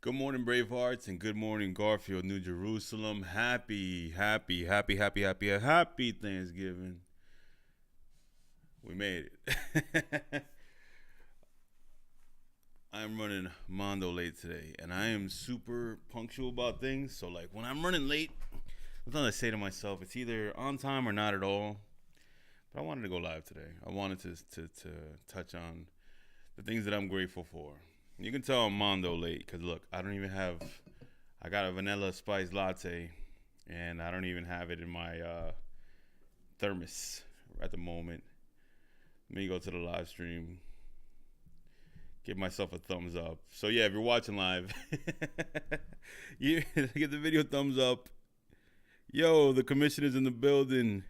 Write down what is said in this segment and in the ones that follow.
Good morning, Bravehearts, and good morning, Garfield, New Jerusalem. Happy Thanksgiving. We made it. I'm running Mondo late today, and I am super punctual about things. So, like, when I'm running late, sometimes I say to myself, it's either on time or not at all. But I wanted to go live today. I wanted to touch on the things that I'm grateful for. You can tell I'm Mondo late because look, I got a vanilla spice latte, and I don't even have it in my thermos at the moment. Let me go to the live stream, give myself a thumbs up. So yeah, if you're watching live, you give the video a thumbs up. Yo, the commissioner's in the building.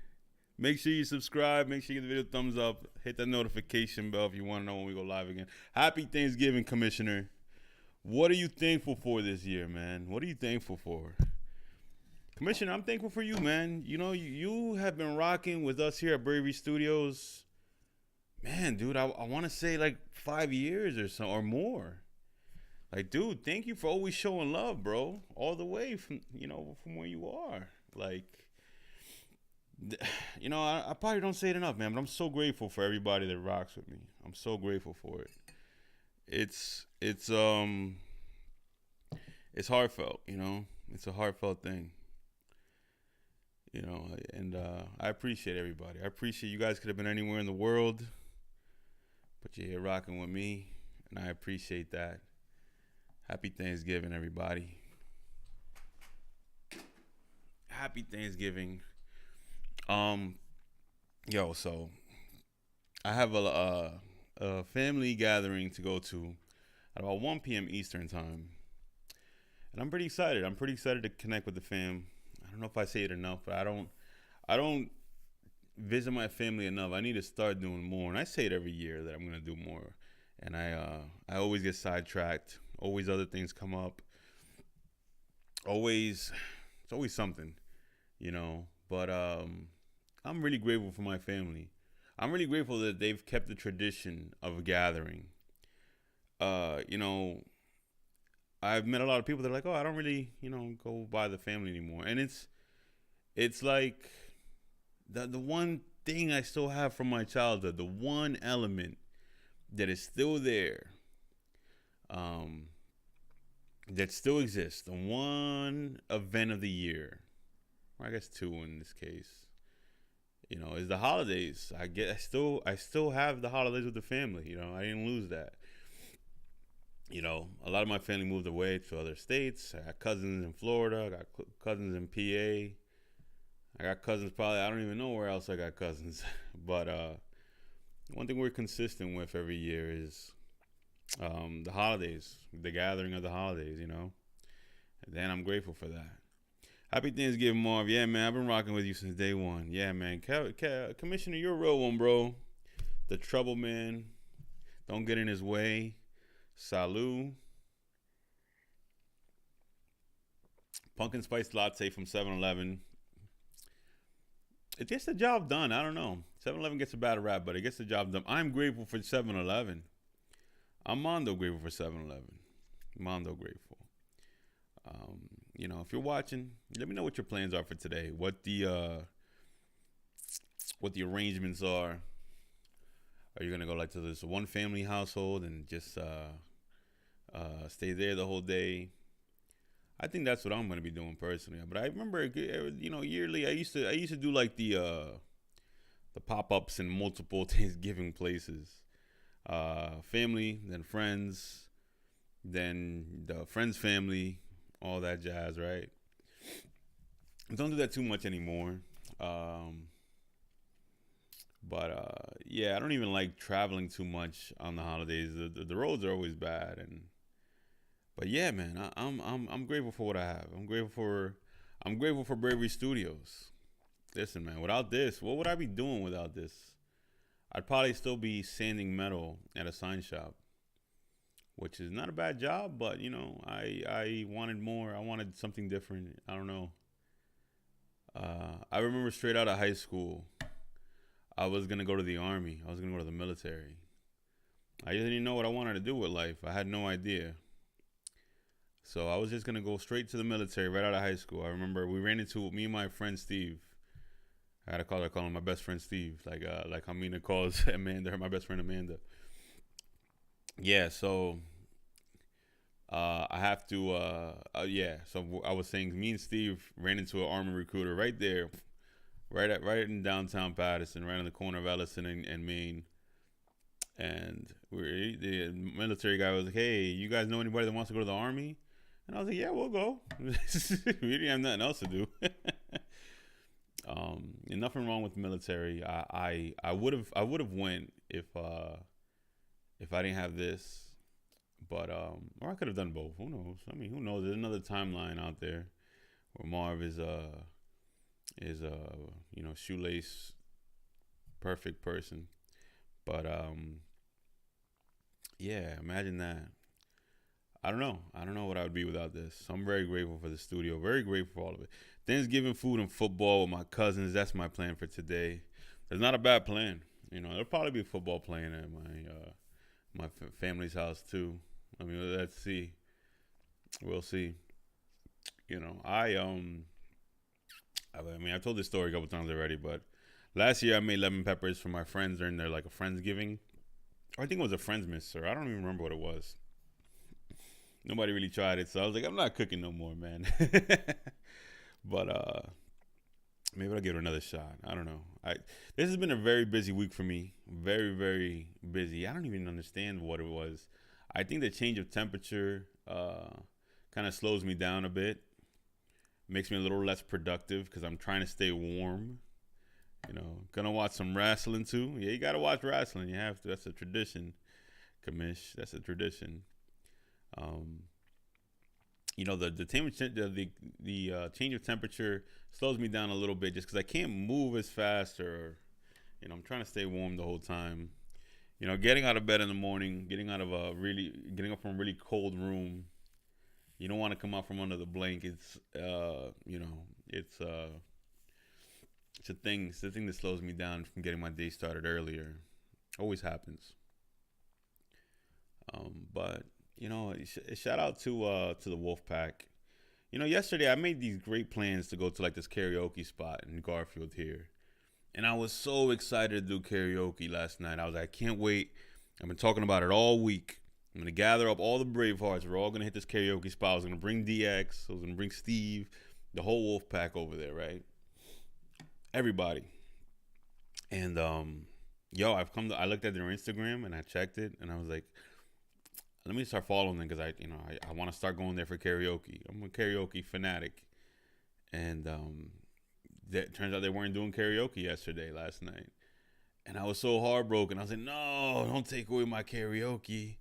Make sure you subscribe. Make sure you give the video a thumbs up. Hit that notification bell if you want to know when we go live again. Happy Thanksgiving, Commissioner. What are you thankful for this year, man? What are you thankful for? Commissioner, I'm thankful for you, man. You know, you have been rocking with us here at Bravery Studios. Man, dude, I want to say like 5 years or so or more. Like, dude, thank you for always showing love, bro. All the way from where you are. Like, I probably don't say it enough, man, but I'm so grateful for everybody that rocks with me. I'm so grateful for it. It's heartfelt, It's a heartfelt thing, and I appreciate everybody. I appreciate you guys could have been anywhere in the world, but you're here rocking with me, and I appreciate that. Happy Thanksgiving, everybody. Happy Thanksgiving. So I have a family gathering to go to at about 1 p.m. Eastern time. And I'm pretty excited. I'm pretty excited to connect with the fam. I don't know if I say it enough, but I don't visit my family enough. I need to start doing more. And I say it every year that I'm gonna do more. And I always get sidetracked. Always other things come up. It's always something, But I'm really grateful for my family. I'm really grateful that they've kept the tradition of a gathering. Uh, you know, I've met a lot of people that are like, oh, I don't really, go by the family anymore. And it's like the one thing I still have from my childhood, the one element that is still there, um, that still exists, the one event of the year, or I guess two in this case, is the holidays. I still have the holidays with the family. I didn't lose that. A lot of my family moved away to other states. I got cousins in Florida. I got cousins in PA. I got cousins probably, I don't even know where else I got cousins. But one thing we're consistent with every year is the holidays, the gathering of the holidays, And I'm grateful for that. Happy Thanksgiving, Marv. Yeah, man, I've been rocking with you since day one. Yeah, man. Commissioner, you're a real one, bro. The trouble man. Don't get in his way. Salud. Pumpkin spice latte from 7-Eleven. It gets the job done. I don't know. 7-Eleven gets a bad rap, but it gets the job done. I'm grateful for 7-Eleven. I'm Mondo grateful for 7-Eleven. Mondo grateful. If you're watching, let me know what your plans are for today. What the arrangements are. Are you gonna go like to this one family household and just stay there the whole day? I think that's what I'm gonna be doing personally. But I remember, yearly I used to do like the pop ups in multiple Thanksgiving places. Family, then friends, then the friends' family, all that jazz, right? Don't do that too much anymore. But yeah, I don't even like traveling too much on the holidays. The roads are always bad, but yeah, man, I'm grateful for what I have. I'm grateful for Bravery Studios. Listen, man, without this, what would I be doing without this? I'd probably still be sanding metal at a sign shop, which is not a bad job, but I wanted more. I wanted something different. I don't know. I remember straight out of high school, I was gonna go to the army. I was gonna go to the military. I didn't even know what I wanted to do with life. I had no idea. So I was just gonna go straight to the military right out of high school. I remember we ran into me and my friend Steve. I had to call him my best friend Steve, like how Mina calls Amanda, her my best friend Amanda. Yeah, so I have to yeah. So I was saying, me and Steve ran into an army recruiter right there, right in downtown Patterson, right on the corner of Ellison and Main. And the military guy was like, "Hey, you guys know anybody that wants to go to the army?" And I was like, "Yeah, we'll go." We didn't have nothing else to do. And nothing wrong with the military. I would have went if I didn't have this, but or I could have done both. Who knows? I mean, who knows? There's another timeline out there where Marv is shoelace perfect person. But yeah, imagine that. I don't know. I don't know what I would be without this. I'm very grateful for the studio. Very grateful for all of it. Thanksgiving food and football with my cousins. That's my plan for today. It's not a bad plan. There'll probably be football playing at my family's house too. I mean, let's see. We'll see. I told this story a couple times already, but last year I made lemon peppers for my friends during their like a friendsgiving. Or I think it was a friends miss, or I don't even remember what it was. Nobody really tried it, so I was like, I'm not cooking no more, man. But maybe I'll give it another shot. I don't know. This has been a very busy week for me. Very, very busy. I don't even understand what it was. I think the change of temperature kind of slows me down a bit. Makes me a little less productive because I'm trying to stay warm. Gonna watch some wrestling too. Yeah, you gotta watch wrestling. You have to. That's a tradition, Kamish. That's a tradition. Um, the change of temperature slows me down a little bit just because I can't move as fast, or I'm trying to stay warm the whole time. Getting out of bed in the morning, getting up from a really cold room. You don't want to come out from under the blankets. It's a thing. It's the thing that slows me down from getting my day started earlier. Always happens. But shout out to the Wolf Pack. Yesterday I made these great plans to go to like this karaoke spot in Garfield here, and I was so excited to do karaoke last night. I was like, I can't wait. I've been talking about it all week. I'm gonna gather up all the Bravehearts. We're all gonna hit this karaoke spot. I was gonna bring DX. I was gonna bring Steve, the whole Wolf Pack over there, right? Everybody. And I looked at their Instagram and I checked it, and I was like, let me start following them because I want to start going there for karaoke. I'm a karaoke fanatic, and that turns out they weren't doing karaoke last night, and I was so heartbroken. I was like, no, don't take away my karaoke.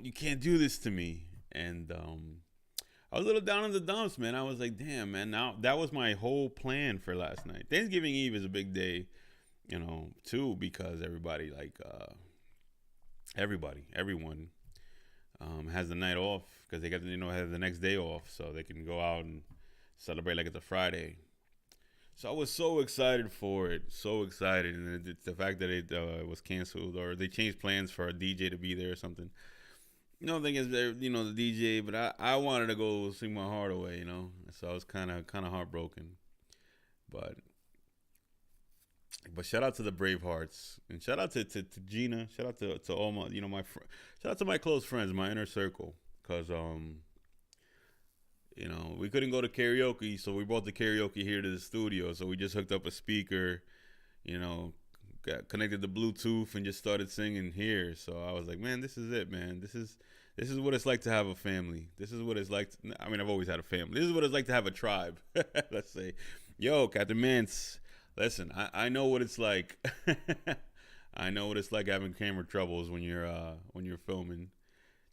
You can't do this to me. And I was a little down in the dumps, man. I was like, damn, man. Now that was my whole plan for last night. Thanksgiving Eve is a big day, too, because everyone has the night off because they got have the next day off, so they can go out and celebrate like it's a Friday. So I was so excited for it, so excited, and the fact that it was canceled or they changed plans for a DJ to be there or something. I think it's the DJ, but I wanted to go sing my heart away, So I was kind of heartbroken, but shout out to the Bravehearts, and shout out to Gina, shout out to all my shout out to my close friends, my inner circle, because we couldn't go to karaoke, so we brought the karaoke here to the studio. So we just hooked up a speaker, got connected to Bluetooth and just started singing here. So I was like, man, this is it, man. This is what it's like to have a family. This is what it's like. I've always had a family. This is what it's like to have a tribe. Let's say, yo, Captain Mance. Listen, I know what it's like. I know what it's like having camera troubles when you're filming.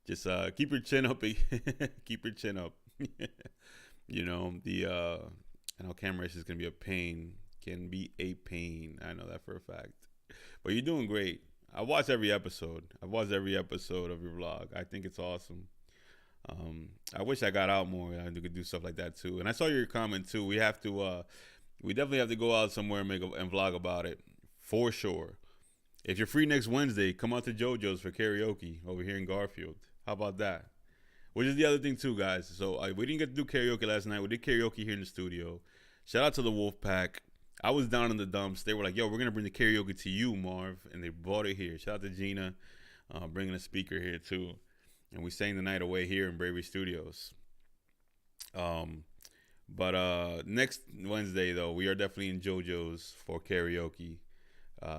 Just keep your chin up. Keep your chin up. I know camera is gonna be a pain. Can be a pain. I know that for a fact. But you're doing great. I watched every episode. I've watched every episode of your vlog. I think it's awesome. I wish I got out more. I could do stuff like that too. And I saw your comment too. We definitely have to go out somewhere and vlog about it for sure. If you're free next Wednesday, come out to JoJo's for karaoke over here in Garfield. How about that? which is the other thing too, guys. So we didn't get to do karaoke last night. We did karaoke here in the studio. Shout out to the Wolf Pack. I was down in the dumps. They were like, "Yo, we're gonna bring the karaoke to you, Marv," and they brought it here. Shout out to Gina, bringing a speaker here too, and we sang the night away here in Bravery Studios. Um, but next Wednesday though, we are definitely in JoJo's for karaoke.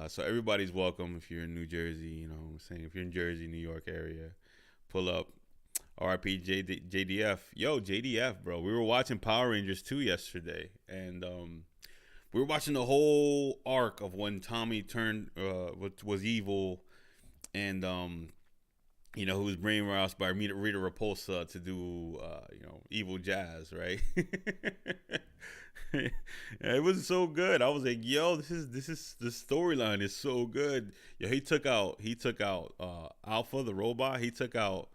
So everybody's welcome if you're in New Jersey. You know what I'm saying? If you're in Jersey, New York area, pull up. RP JDF. Yo, JDF, bro. We were watching Power Rangers 2 yesterday. And we were watching the whole arc of when Tommy turned, was evil. And, who was brainwashed by Rita Repulsa to do, evil jazz, right? It was so good. I was like, yo, this is the storyline is so good. Yo, he took out Alpha the robot. He took out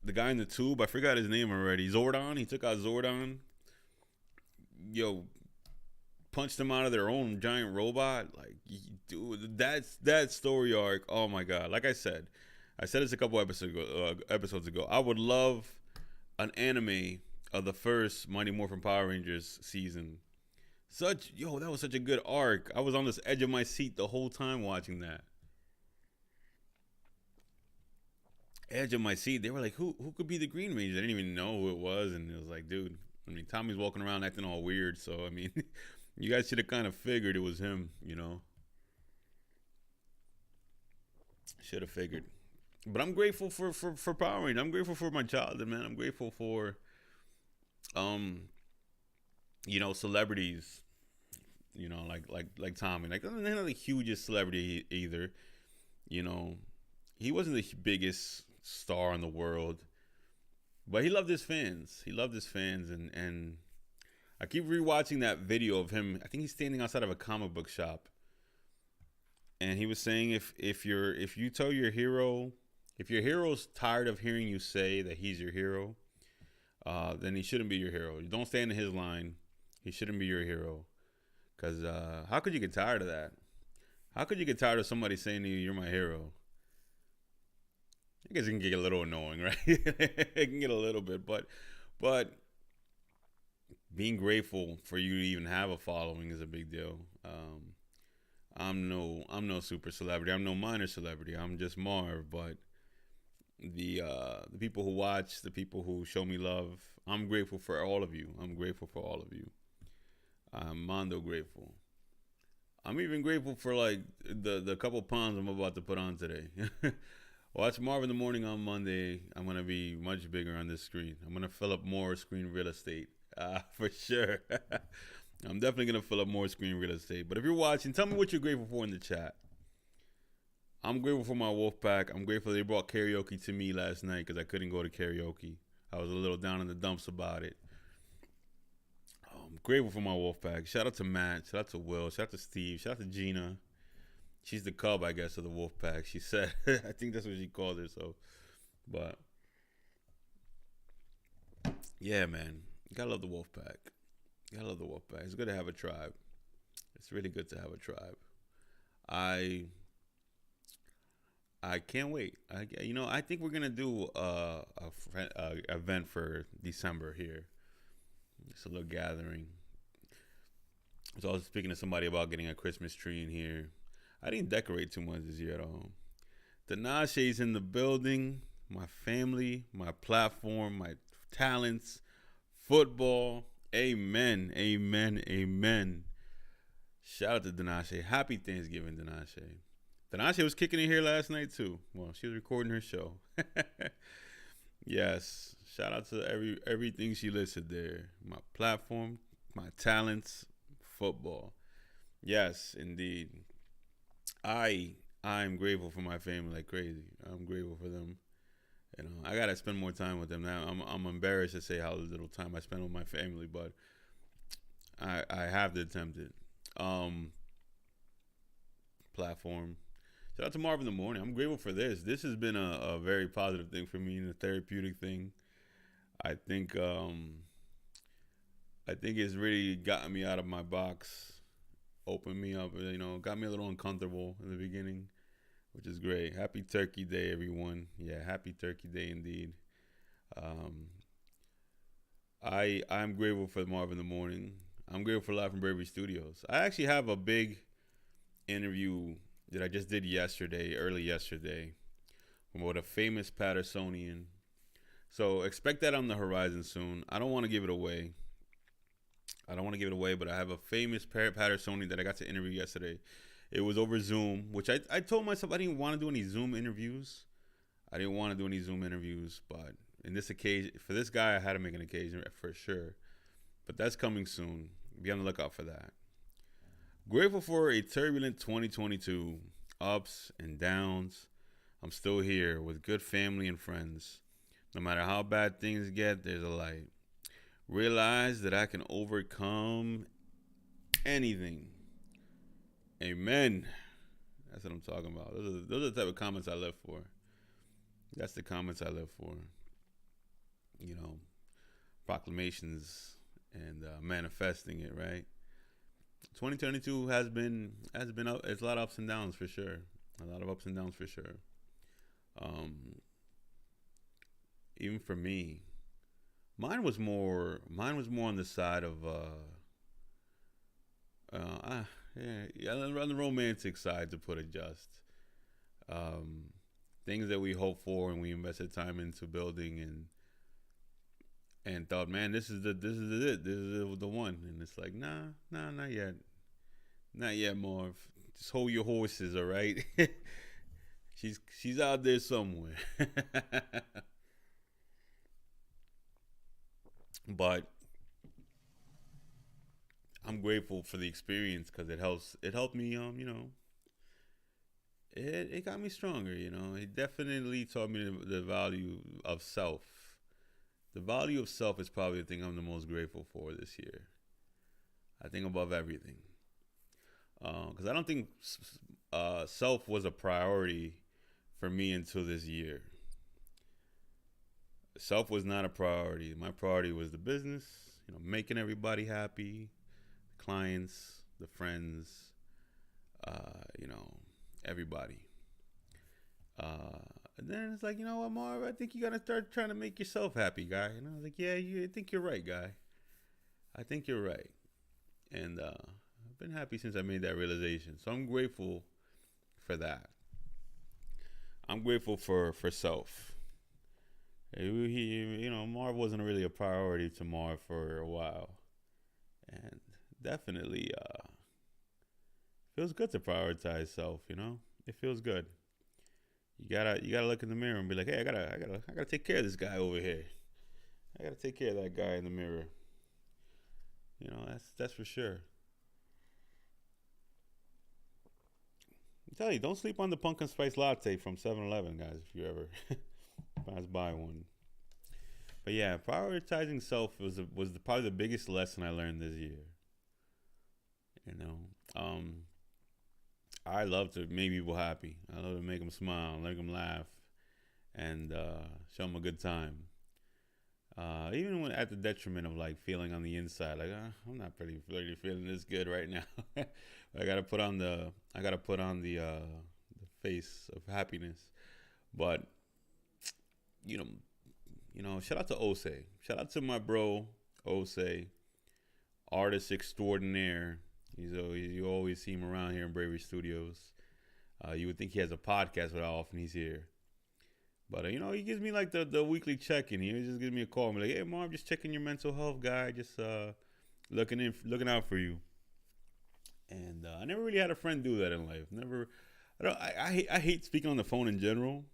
the guy in the tube. I forgot his name already. Zordon. He took out Zordon. Yo, punched them out of their own giant robot. Like, dude, that story arc. Oh my god. Like I said this a couple episodes ago. I would love an anime of the first Mighty Morphin Power Rangers season. That was such a good arc. I was on this edge of my seat the whole time watching that. Edge of my seat. They were like, who could be the Green Ranger? I didn't even know who it was, and it was like, dude. I mean, Tommy's walking around acting all weird, so I mean, you guys should have kind of figured it was him, you know. Should have figured. But I'm grateful for Power Rangers. I'm grateful for my childhood, man. I'm grateful for celebrities, like Tommy. Like, I'm not the hugest celebrity either. You know, he wasn't the biggest star in the world, but he loved his fans. And I keep rewatching that video of him. I think he's standing outside of a comic book shop, and he was saying if you tell your hero, if your hero's tired of hearing you say that he's your hero, then he shouldn't be your hero. You don't stand in his line. He shouldn't be your hero. Because how could you get tired of that? How could you get tired of somebody saying to you, "You're my hero"? I guess it can get a little annoying, right? It can get a little bit, but being grateful for you to even have a following is a big deal. I'm no super celebrity. I'm no minor celebrity. I'm just Marv, but the people who watch, the people who show me love, I'm grateful for all of you. I'm grateful for all of you. I'm Mondo grateful. I'm even grateful for like the couple pounds I'm about to put on today. Watch Marv in the Morning on Monday. I'm gonna be much bigger on this screen. I'm gonna fill up more screen real estate, for sure. I'm definitely gonna fill up more screen real estate. But if you're watching, tell me what you're grateful for in the chat. I'm grateful for my wolf pack. I'm grateful they brought karaoke to me last night because I couldn't go to karaoke. I was a little down in the dumps about it. I'm grateful for my wolf pack. Shout out to Matt. Shout out to Will. Shout out to Steve. Shout out to Gina. She's the cub, I guess, of the wolf pack. She said, I think that's what she called herself. But yeah, man, you gotta love the wolf pack. You gotta love the wolf pack. It's good to have a tribe. It's really good to have a tribe. I can't wait. I think we're gonna do a event for December here. It's a little gathering. So I was speaking to somebody about getting a Christmas tree in here. I didn't decorate too much this year at all. Tinashe's in the building. My family, my platform, my talents, football. Amen, amen, amen. Shout out to Tinashe. Happy Thanksgiving, Tinashe. Tinashe was kicking it here last night too. Well, she was recording her show. Yes. Shout out to everything she listed there. My platform, my talents, football. Yes, indeed. I'm grateful for my family like crazy. I'm grateful for them. I gotta spend more time with them now. I'm embarrassed to say how little time I spend with my family, but I have to attempt it. Platform. Shout out to Marv in the Morning. I'm grateful for this. This has been a very positive thing for me and a therapeutic thing. I think it's really gotten me out of my box, opened me up, got me a little uncomfortable in the beginning, which is great. Happy Turkey Day, everyone. Yeah, happy Turkey Day indeed. Um, I'm grateful for Marv in the morning. I'm grateful for live from Bravery Studios. I actually have a big interview that I just did yesterday, early yesterday, with a famous Pattersonian. So expect that on the horizon soon. I don't want to give it away. But I have a famous Pattersonian that I got to interview yesterday. It was over Zoom, which I told myself I didn't want to do any Zoom interviews. But in this occasion, for this guy, I had to make an occasion for sure. But that's coming soon. Be on the lookout for that. Grateful for a turbulent 2022, ups and downs. I'm still here with good family and friends. No matter how bad things get, there's a light. Realize that I can overcome anything. Amen. That's what I'm talking about. Those are the type of comments I live for. That's the comments I live for. You know, proclamations and manifesting it, right? 2022 has been up. It's a lot of ups and downs for sure. A lot of ups and downs for sure. Even for me, mine was more on the side of on the romantic side, to put it just. Things that we hope for and we invested time into building and thought, man, this is it, this is the one, and it's like, nah, not yet, Marv. Just hold your horses, all right. she's out there somewhere. But I'm grateful for the experience because it helped me, it got me stronger. It definitely taught me the value of self. The value of self is probably the thing I'm the most grateful for this year. I think above everything, because I don't think self was a priority for me until this year. Self was not a priority. My priority was the business, making everybody happy, the clients, the friends, everybody. And then it's like, you know what, Marv, I think you gotta start trying to make yourself happy, guy. And I was like, yeah, I think you're right, guy. I think you're right. And I've been happy since I made that realization. So I'm grateful for that. I'm grateful for self. Marv wasn't really a priority to Marv for a while. And definitely feels good to prioritize self, It feels good. You gotta look in the mirror and be like, hey, I gotta take care of this guy over here. I gotta take care of that guy in the mirror. That's for sure. I tell you, don't sleep on the pumpkin spice latte from 7-Eleven, guys, if you ever pass by one. But yeah, prioritizing self was probably the biggest lesson I learned this year. I love to make people happy. I love to make them smile, make them laugh, and show them a good time. Even when at the detriment of like feeling on the inside, like I'm not really feeling this good right now. I gotta put on the face of happiness. But shout out to Ose. Shout out to my bro Ose, artist extraordinaire. You always see him around here in Bravery Studios. You would think he has a podcast, but how often he's here. But he gives me like the weekly check-in. He just gives me a call and be like, "Hey, Mom, just checking your mental health, guy. Just looking out for you." And I never really had a friend do that in life. Never. I hate speaking on the phone in general.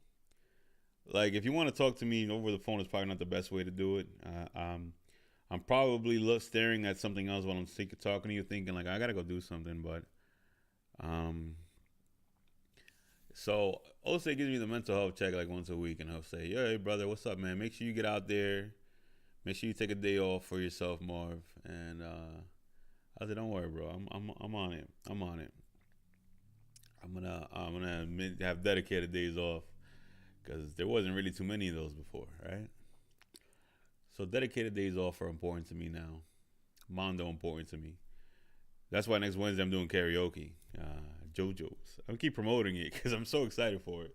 Like, if you want to talk to me over the phone, it's probably not the best way to do it. I'm probably staring at something else while I'm talking to you, thinking like I gotta go do something. But so Ose gives me the mental health check like once a week, and he'll say, "Hey, brother, what's up, man? Make sure you get out there. Make sure you take a day off for yourself, Marv." And I said, "Don't worry, bro. I'm on it. I'm on it. I'm gonna have dedicated days off because there wasn't really too many of those before, right?" So dedicated days off are important to me now. Mondo important to me. That's why next Wednesday I'm doing karaoke. JoJo's. I'm keep promoting it because I'm so excited for it.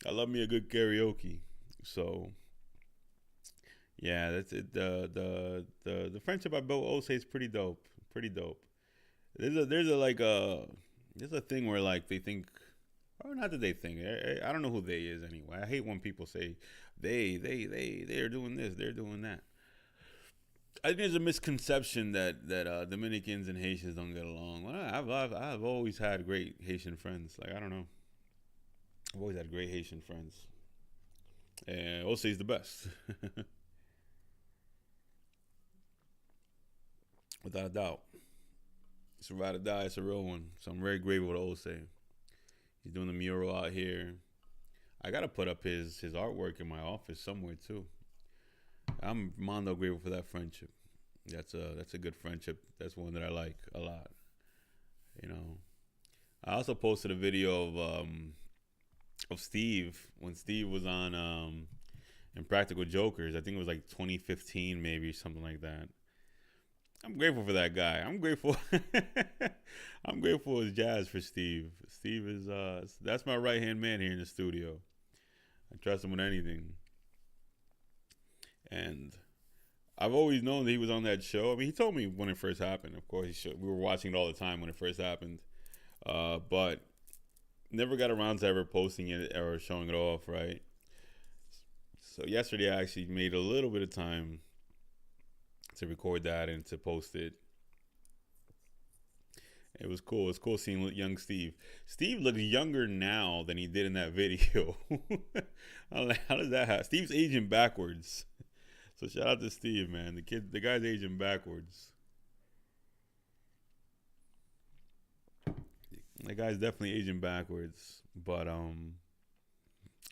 I love me a good karaoke. So yeah, that's it. The friendship I built with Ose is pretty dope. Pretty dope. There's a thing where like they think, or not that they think. I don't know who they is anyway. I hate when people say they're doing this, they're doing that. I think there's a misconception that Dominicans and Haitians don't get along. Well, I've always had great Haitian friends. Like I don't know, I've always had great Haitian friends, and Osei's the best, without a doubt. It's a ride or die. It's a real one. So I'm very grateful to Osei. He's doing the mural out here. I gotta put up his artwork in my office somewhere too. I'm mondo grateful for that friendship. That's a good friendship. That's one that I like a lot. You know. I also posted a video of Steve when Steve was on Impractical Jokers. I think it was like 2015 maybe something like that. I'm grateful for that guy. I'm grateful. I'm grateful as jazz for Steve. Steve is that's my right hand man here in the studio. I trust him with anything. And I've always known that he was on that show. I mean, he told me when it first happened. Of course, we were watching it all the time when it first happened, but never got around to ever posting it or showing it off. Right. So yesterday, I actually made a little bit of time to record that and to post it. It was cool. It's cool seeing young Steve. Steve looks younger now than he did in that video. I'm like, how does that happen? Steve's aging backwards. So shout out to Steve, man. The guy's aging backwards. The guy's definitely aging backwards. But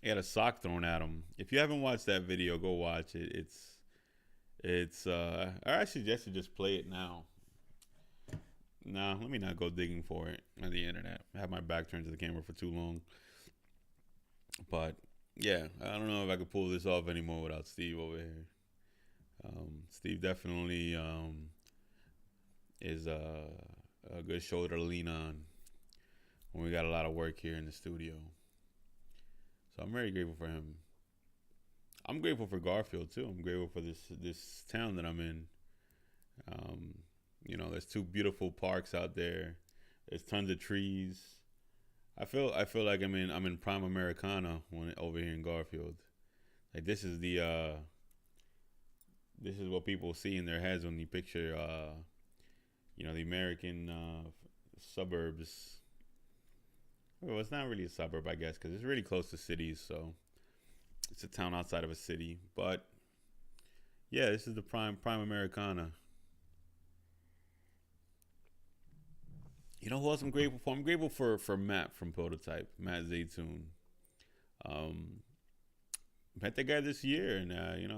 he had a sock thrown at him. If you haven't watched that video, go watch it. I suggest you just play it now. Nah, let me not go digging for it on the internet. I have my back turned to the camera for too long. But yeah, I don't know if I could pull this off anymore without Steve over here. Steve definitely is a good shoulder to lean on when we got a lot of work here in the studio. So I'm very grateful for him. I'm grateful for Garfield too. I'm grateful for this town that I'm in. There's two beautiful parks out there. There's tons of trees. I feel like I'm in prime Americana over here in Garfield. Like this is what people see in their heads when you picture the American suburbs. Well, it's not really a suburb, I guess, because it's really close to cities. So it's a town outside of a city. But yeah, this is the prime Americana. You know who else I'm grateful for? I'm grateful for Matt from Prototype, Matt Zaytoon. Met the guy this year, and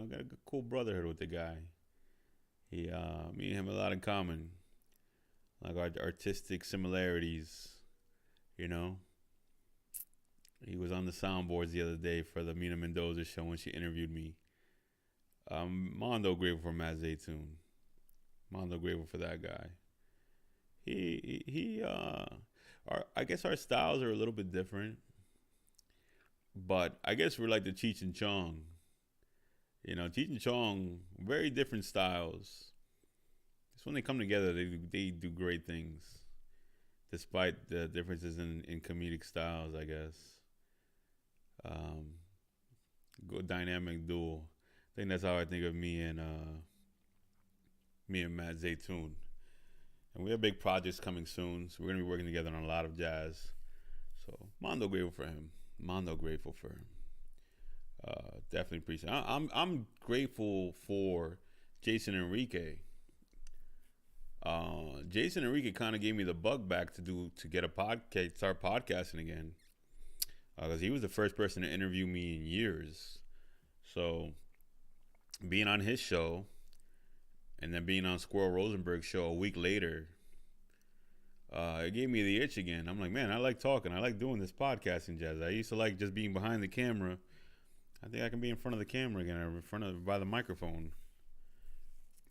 got a cool brotherhood with the guy. Me and him have a lot in common, like our artistic similarities. You know, he was on the soundboards the other day for the Mina Mendoza show when she interviewed me. Mondo grateful for Matt Zaytoon. Mondo grateful for that guy. I guess our styles are a little bit different, but I guess we're like the Cheech and Chong. Cheech and Chong, very different styles. It's when they come together, they do great things, despite the differences in comedic styles, I guess. Good dynamic duo. I think that's how I think of me and Matt Zaytoon. And we have big projects coming soon, so we're gonna be working together on a lot of jazz. So Mondo grateful for him. Mondo grateful for him. Definitely appreciate it. I'm grateful for Jason Enrique. Jason Enrique kind of gave me the bug back to get a podcast, start podcasting again, because he was the first person to interview me in years. So being on his show, and then being on Squirrel Rosenberg's show a week later, it gave me the itch again. I'm like, man, I like talking. I like doing this podcasting jazz. I used to like just being behind the camera. I think I can be in front of the camera again, or by the microphone.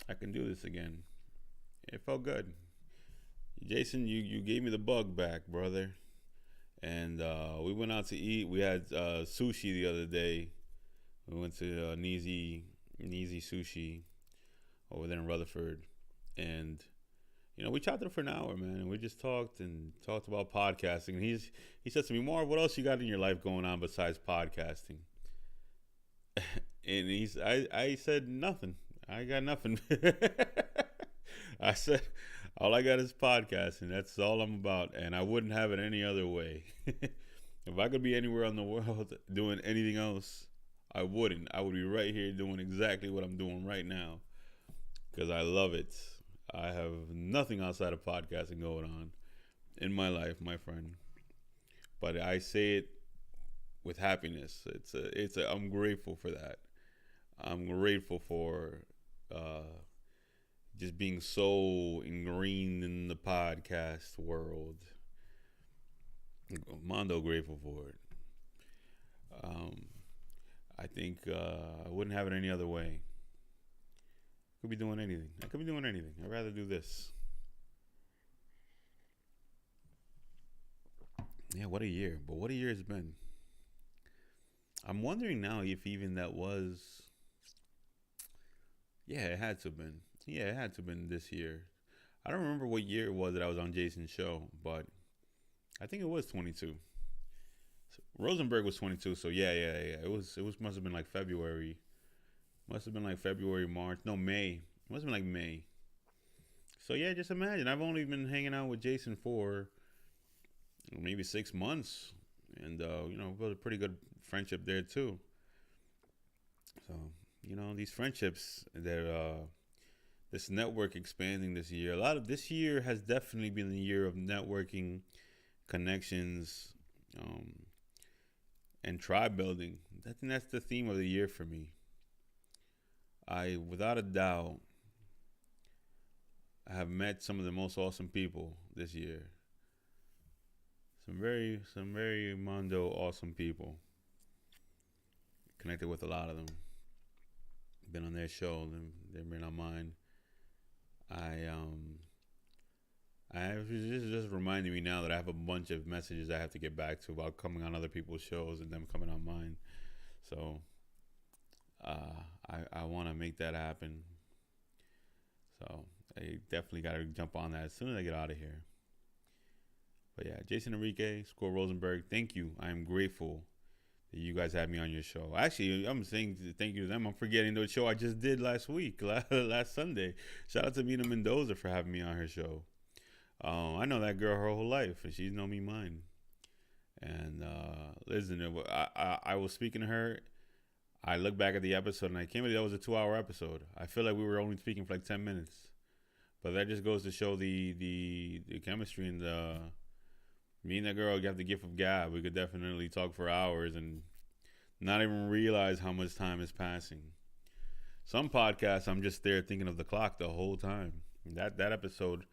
I can do this again. It felt good. Jason, you gave me the bug back, brother. And we went out to eat. We had sushi the other day We went to Neezy Sushi over there in Rutherford, and we chatted for an hour, man, and we just talked and talked about podcasting. And he said to me, "Marv, what else you got in your life going on besides podcasting?" And I said nothing. I got nothing. I said all I got is podcasting. That's all I'm about, and I wouldn't have it any other way. If I could be anywhere in the world doing anything else, I wouldn't. I would be right here doing exactly what I'm doing right now because I love it. I have nothing outside of podcasting going on in my life, my friend. But I say it with happiness. I'm grateful for that. I'm grateful for uh, just being so ingrained in the podcast world. Mondo grateful for it. Um, I think I wouldn't have it any other way. Could be doing anything. I could be doing anything. I'd rather do this. Yeah, what a year. But what a year it's been. I'm wondering now if even that was. Yeah, it had to have been. Yeah, it had to have been this year. I don't remember what year it was that I was on Jason's show, but I think it was 22. So Rosenberg was 22, so yeah. It was must have been like February. Must have been like February, March. No, May. It must have been like May. So yeah, just imagine. I've only been hanging out with Jason for maybe 6 months, and built a pretty good friendship there too. So these friendships, this network expanding this year. A lot of this year has definitely been the year of networking, connections, and tribe building. I think that's the theme of the year for me. Without a doubt, I have met some of the most awesome people this year. Some very Mondo awesome people. Connected with a lot of them. Been on their show, they've been on mine. This is just reminding me now that I have a bunch of messages I have to get back to about coming on other people's shows and them coming on mine. So I want to make that happen. So I definitely got to jump on that as soon as I get out of here. But yeah, Jason Enrique, Score Rosenberg, thank you. I am grateful that you guys had me on your show. Actually, I'm saying thank you to them. I'm forgetting the show I just did last week, last Sunday. Shout out to Mina Mendoza for having me on her show. I know that girl her whole life, and she's known me mine. And listen, I was speaking to her. I look back at the episode, and I can't believe that was a 2-hour episode. I feel like we were only speaking for like 10 minutes. But that just goes to show the chemistry and me and that girl got the gift of gab. We could definitely talk for hours and not even realize how much time is passing. Some podcasts, I'm just there thinking of the clock the whole time. That episode,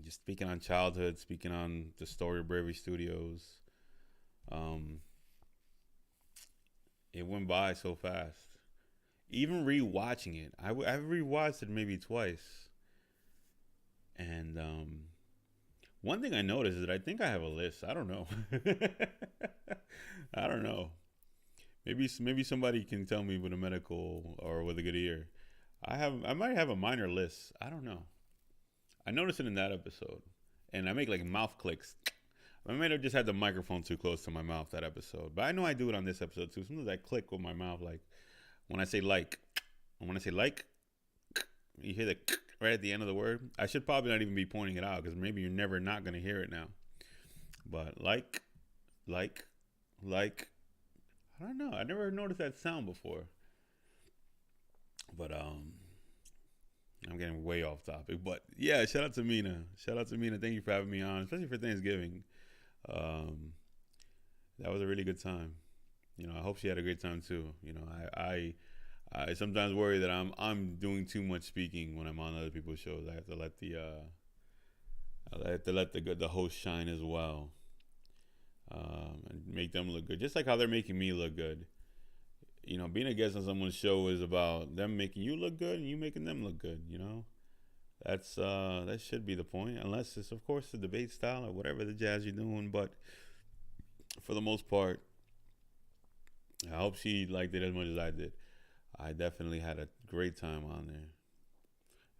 just speaking on childhood, speaking on the story of Bravery Studios, it went by so fast. Even rewatching it, I've rewatched it maybe twice. And one thing I noticed is that I think I have a list. I don't know. I don't know. Maybe somebody can tell me with a medical or with a good ear. I might have a minor list. I don't know. I noticed it in that episode, and I make like mouth clicks. I might have just had the microphone too close to my mouth that episode, but I know I do it on this episode too. Sometimes I click with my mouth, like when I say like, and when I say like, you hear the right at the end of the word. I should probably not even be pointing it out because maybe you're never not gonna hear it now. But like, I don't know. I never noticed that sound before. But I'm getting way off topic. But yeah, shout out to Mina. Shout out to Mina. Thank you for having me on, especially for Thanksgiving. That was a really good time. I hope she had a great time too. I sometimes worry that I'm doing too much speaking when I'm on other people's shows. I have to let the host shine as well, and make them look good, just like how they're making me look good. Being a guest on someone's show is about them making you look good and you making them look good. That should be the point, unless it's of course the debate style or whatever the jazz you're doing. But for the most part, I hope she liked it as much as I did. I definitely had a great time on there.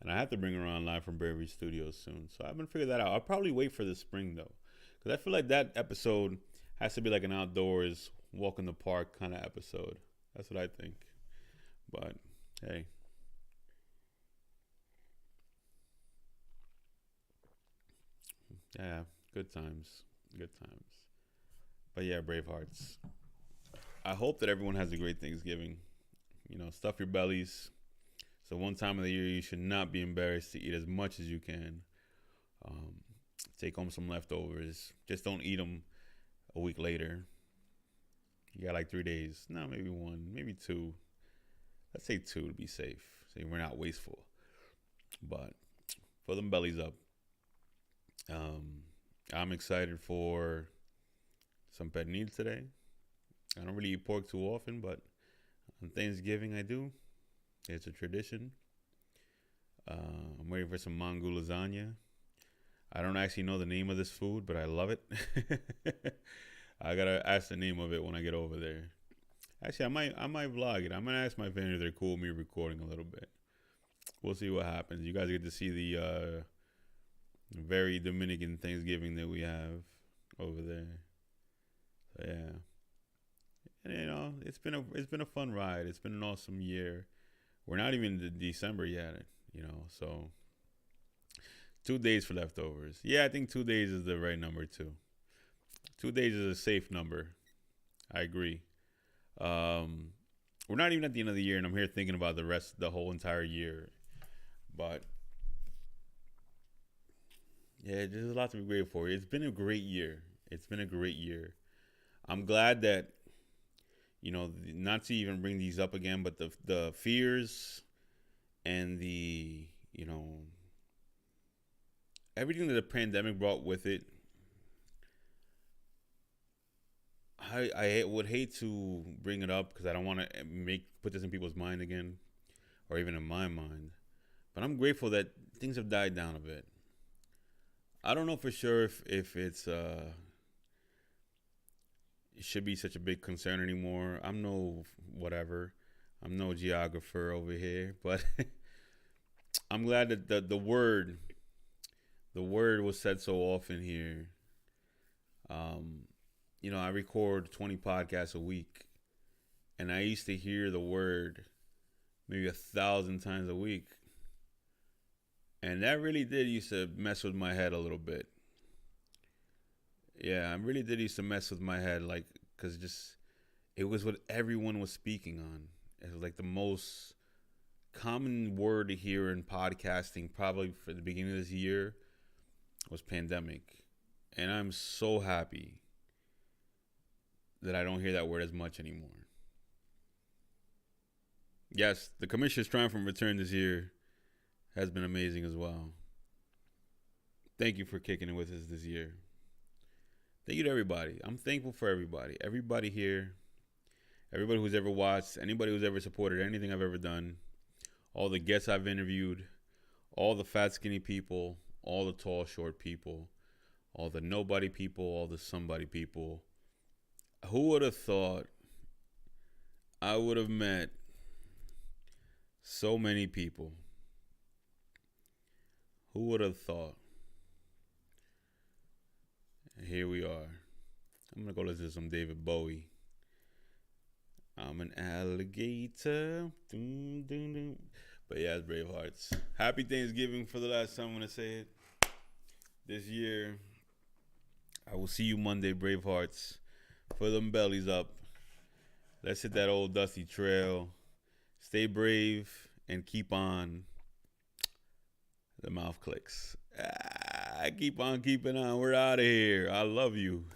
And I have to bring her on live from Bravery Studios soon. So I haven't figured that out. I'll probably wait for the spring though. Because I feel like that episode has to be like an outdoors, walk in the park kind of episode. That's what I think. But hey. Yeah, good times. Good times. But yeah, Bravehearts. I hope that everyone has a great Thanksgiving. Stuff your bellies. So one time of the year you should not be embarrassed to eat as much as you can. Um, Take home some leftovers. Just don't eat them a week later. You got like 3 days. No, maybe one, maybe two. Let's say two to be safe. So we're not wasteful. But fill them bellies up. Um, I'm excited for some pernil today. I don't really eat pork too often, but on Thanksgiving I do. It's a tradition. I'm waiting for some mango lasagna. I don't actually know the name of this food, but I love it. I gotta ask the name of it when I get over there. Actually, I might vlog it. I'm gonna ask my family if they're cool with me recording a little bit. We'll see what happens. You guys get to see the very Dominican Thanksgiving that we have over there. So yeah, and it's been a fun ride. It's been an awesome year. We're not even in December yet, so 2 days for leftovers. Yeah, I think 2 days is the right number too. 2 days is a safe number. I agree. Um, we're not even at the end of the year, and I'm here thinking about the whole entire year. But yeah, there's a lot to be grateful for. It's been a great year. It's been a great year. I'm glad that not to even bring these up again, but the fears and the everything that the pandemic brought with it. I would hate to bring it up because I don't want to put this in people's mind again, or even in my mind. But I'm grateful that things have died down a bit. I don't know for sure if it should be such a big concern anymore. I'm no whatever. I'm no geographer over here, but I'm glad that the word was said so often here. Um, I record 20 podcasts a week, and I used to hear the word maybe 1,000 times a week, and that really did used to mess with my head a little bit. Yeah, I really did used to mess with my head, like, because just it was what everyone was speaking on. It was like the most common word to hear in podcasting, probably for the beginning of this year, was pandemic. And I'm so happy that I don't hear that word as much anymore. Yes, the Commissioner's Triumph and Return this year has been amazing as well. Thank you for kicking it with us this year. Thank you to everybody. I'm thankful for everybody. Everybody here, everybody who's ever watched, anybody who's ever supported anything I've ever done, all the guests I've interviewed, all the fat, skinny people, all the tall, short people, all the nobody people, all the somebody people. Who would have thought I would have met so many people? Who would have thought? And here we are. I'm going to go listen to some David Bowie. I'm an alligator. Doom, doom, doom. But yeah, it's Bravehearts. Happy Thanksgiving for the last time I'm going to say it. This year, I will see you Monday, Bravehearts. Fill them bellies up. Let's hit that old dusty trail. Stay brave and keep on. The mouth clicks. Keep on keeping on. We're out of here. I love you.